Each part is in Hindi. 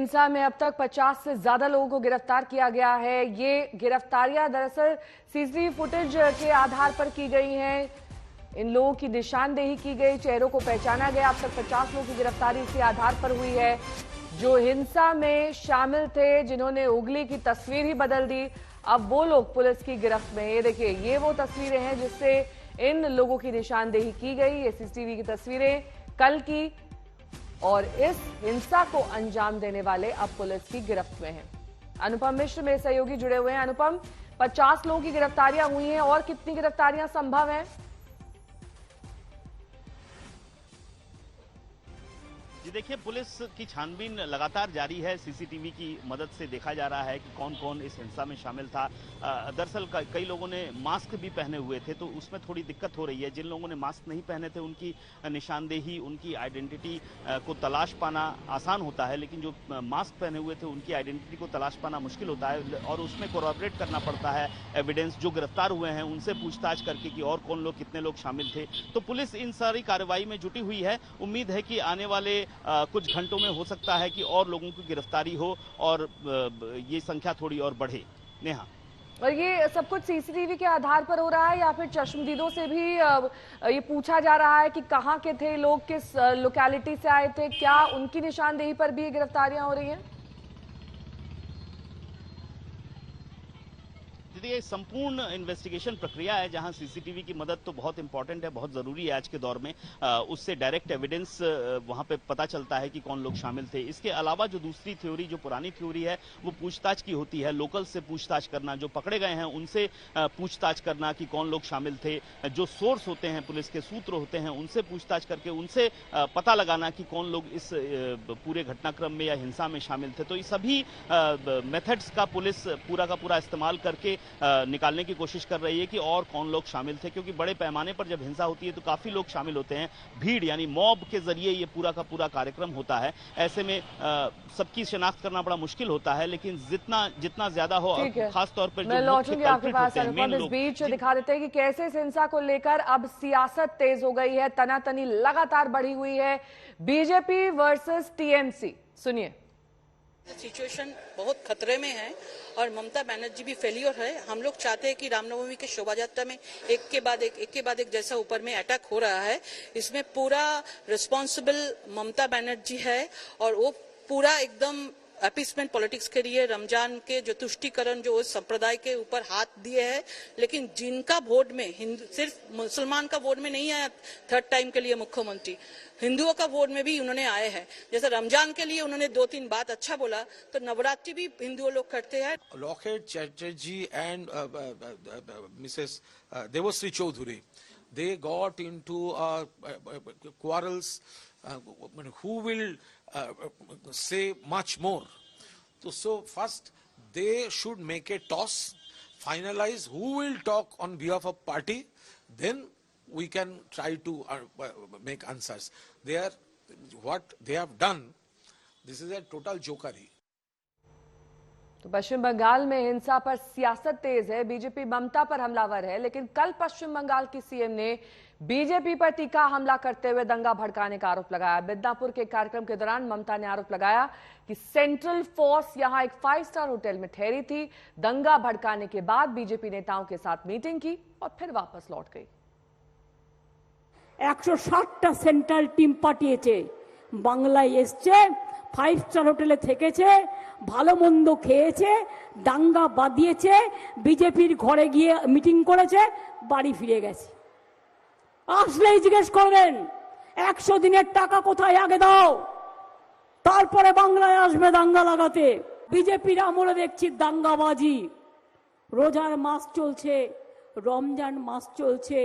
हिंसा में अब तक 50 से ज्यादा लोगों को गिरफ्तार किया गया है। ये गिरफ्तारियां दरअसल सीसीटीवी फुटेज के आधार पर की गई हैं। इन लोगों की निशानदेही की गई, चेहरों को पहचाना गया। अब तक 50 लोगों की गिरफ्तारी इसी आधार पर हुई है जो हिंसा में शामिल थे, जिन्होंने उंगली की तस्वीर ही बदल दी। अब वो लोग पुलिस की गिरफ्त में। ये देखिए, ये वो तस्वीरें हैं जिससे इन लोगों की निशानदेही की गई। ये सीसीटीवी की तस्वीरें कल की, और इस हिंसा को अंजाम देने वाले अब पुलिस की गिरफ्त में हैं। अनुपम मिश्र मेरे सहयोगी जुड़े हुए हैं। अनुपम, 50 लोगों की गिरफ्तारियां हुई हैं और कितनी गिरफ्तारियां संभव हैं? जी देखिए, पुलिस की छानबीन लगातार जारी है। सीसीटीवी की मदद से देखा जा रहा है कि कौन कौन इस हिंसा में शामिल था। दरअसल कई लोगों ने मास्क भी पहने हुए थे, तो उसमें थोड़ी दिक्कत हो रही है। जिन लोगों ने मास्क नहीं पहने थे उनकी निशानदेही, उनकी आइडेंटिटी को तलाश पाना आसान होता है, लेकिन जो मास्क पहने हुए थे उनकी आइडेंटिटी को तलाश पाना मुश्किल होता है और उसमें कोरॉबरेट करना पड़ता है एविडेंस। जो गिरफ्तार हुए हैं उनसे पूछताछ करके कि और कौन लोग, कितने लोग शामिल थे। तो पुलिस इन सारी कार्रवाई में जुटी हुई है। उम्मीद है कि आने वाले कुछ घंटों में हो सकता है कि और लोगों की गिरफ्तारी हो और ये संख्या थोड़ी और बढ़े। नेहा, और ये सब कुछ सीसीटीवी के आधार पर हो रहा है या फिर चश्मदीदों से भी ये पूछा जा रहा है कि कहां के थे लोग, किस लोकेलिटी से आए थे? क्या उनकी निशानदेही पर भी ये गिरफ्तारियां हो रही हैं? ये संपूर्ण इन्वेस्टिगेशन प्रक्रिया है जहां सीसीटीवी की मदद तो बहुत इंपॉर्टेंट है, बहुत जरूरी है आज के दौर में। उससे डायरेक्ट एविडेंस वहां पे पता चलता है कि कौन लोग शामिल थे। इसके अलावा जो दूसरी थ्योरी, जो पुरानी थ्योरी है, वो पूछताछ की होती है। लोकल से पूछताछ करना, जो पकड़े गए हैं उनसे पूछताछ करना कि कौन लोग शामिल थे। जो सोर्स होते हैं, पुलिस के सूत्र होते हैं, उनसे पूछताछ करके उनसे पता लगाना कि कौन लोग इस पूरे घटनाक्रम में या हिंसा में शामिल थे। तो ये सभी मेथड्स का पुलिस पूरा का पूरा इस्तेमाल करके निकालने की कोशिश कर रही है कि और कौन लोग शामिल थे, क्योंकि बड़े पैमाने पर जब हिंसा होती है तो काफी लोग शामिल होते हैं। भीड़ यानी मॉब के जरिए ये पूरा का पूरा कार्यक्रम होता है। ऐसे में सबकी शिनाख्त करना बड़ा मुश्किल होता है, लेकिन जितना ज्यादा हो, खास तौर पर मैं लौटूंगी आपके पास। अनुपम, इस बीच दिखा देते हैं कि कैसे इस हिंसा को लेकर अब सियासत तेज हो गई है। तनातनी लगातार बढ़ी हुई है, बीजेपी वर्सेस टीएमसी। सुनिए। सिचुएशन बहुत खतरे में है और ममता बनर्जी भी फेलियर है। हम लोग चाहते हैं कि रामनवमी के शोभा यात्रा में एक के बाद एक जैसा ऊपर में अटैक हो रहा है, इसमें पूरा रिस्पॉन्सिबल ममता बनर्जी है और वो पूरा एकदम अपीसमेंट पॉलिटिक्स के लिए रमजान के जो तुष्टीकरण जो उस संप्रदाय के ऊपर हाथ दिए हैं। लेकिन जिनका वोट में सिर्फ मुसलमान का वोट में नहीं आया थर्ड टाइम के लिए मुख्यमंत्री, हिंदुओं का वोट में भी उन्होंने आए हैं। जैसे रमजान के लिए उन्होंने 2-3 बात अच्छा बोला, तो नवरात्रि भी हिंदुओं लोग करते हैं। Locket Chatterjee and Mrs. Devasri Chaudhary, they got into quarrels. Who will say much more? So first they should make a toss, finalize who will talk on behalf of party, then we can try to make answers. What they have done, this is a total jokery. तो पश्चिम बंगाल में हिंसा पर सियासत तेज है। बीजेपी ममता पर हमलावर है, लेकिन कल पश्चिम बंगाल की सीएम ने बीजेपी पर तीखा हमला करते हुए दंगा भड़काने का आरोप लगाया। मिदनापुर के कार्यक्रम के दौरान ममता ने आरोप लगाया कि सेंट्रल फोर्स यहां एक 5 स्टार होटल में ठहरी थी। दंगा भड़काने के बाद बीजेपी नेताओं के साथ मीटिंग की और फिर वापस लौट गई। 160টা সেন্ট্রাল টিম পাঠিয়েছে, বাংলায় এসছে, 5 স্টার হোটেলে থেকেছে, ভালো মন্দ খেয়েছে, দাঙ্গা বাঁধিয়েছে, বিজেপির ঘরে গিয়ে মিটিং করেছে, বাড়ি ফিরে গেছে। আসলেই জিজ্ঞেস করবেন 100 দিনের টাকা কোথায়, আগে দাও, তারপরে বাংলায় আসবে দাঙ্গা লাগাতে। বিজেপির আমলে দেখছি দাঙ্গাবাজি। রোজার মাস চলছে, রমজান মাস চলছে,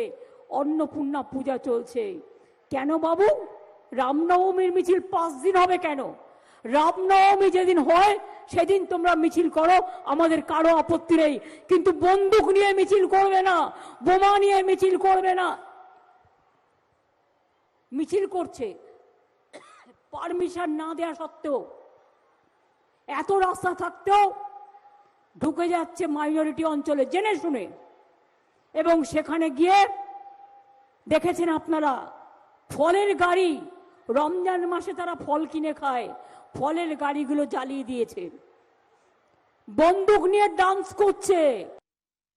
অন্নপূর্ণা পূজা চলছে। কেন বাবু রামনবমীর মিছিল 5 দিন হবে কেন? রামনবমী যেদিন হয় সেদিন তোমরা মিছিল করো, আমাদের কারো আপত্তি নেই, কিন্তু বন্দুক নিয়ে মিছিল করবে না, বোমা নিয়ে মিছিল করবে না। মিছিল করছে পারমিশন না দেওয়া সত্ত্বেও, এত রাস্তা থাকতেও ঢুকে যাচ্ছে মাইনরিটি অঞ্চলে জেনে শুনে, এবং সেখানে গিয়ে দেখেছেন আপনারা ফলের গাড়ি, রমজান মাসে তারা ফল কিনে খায়, ফলের গাড়িগুলো জ্বালিয়ে দিয়েছে, বন্দুক নিয়ে ডান্স করছে।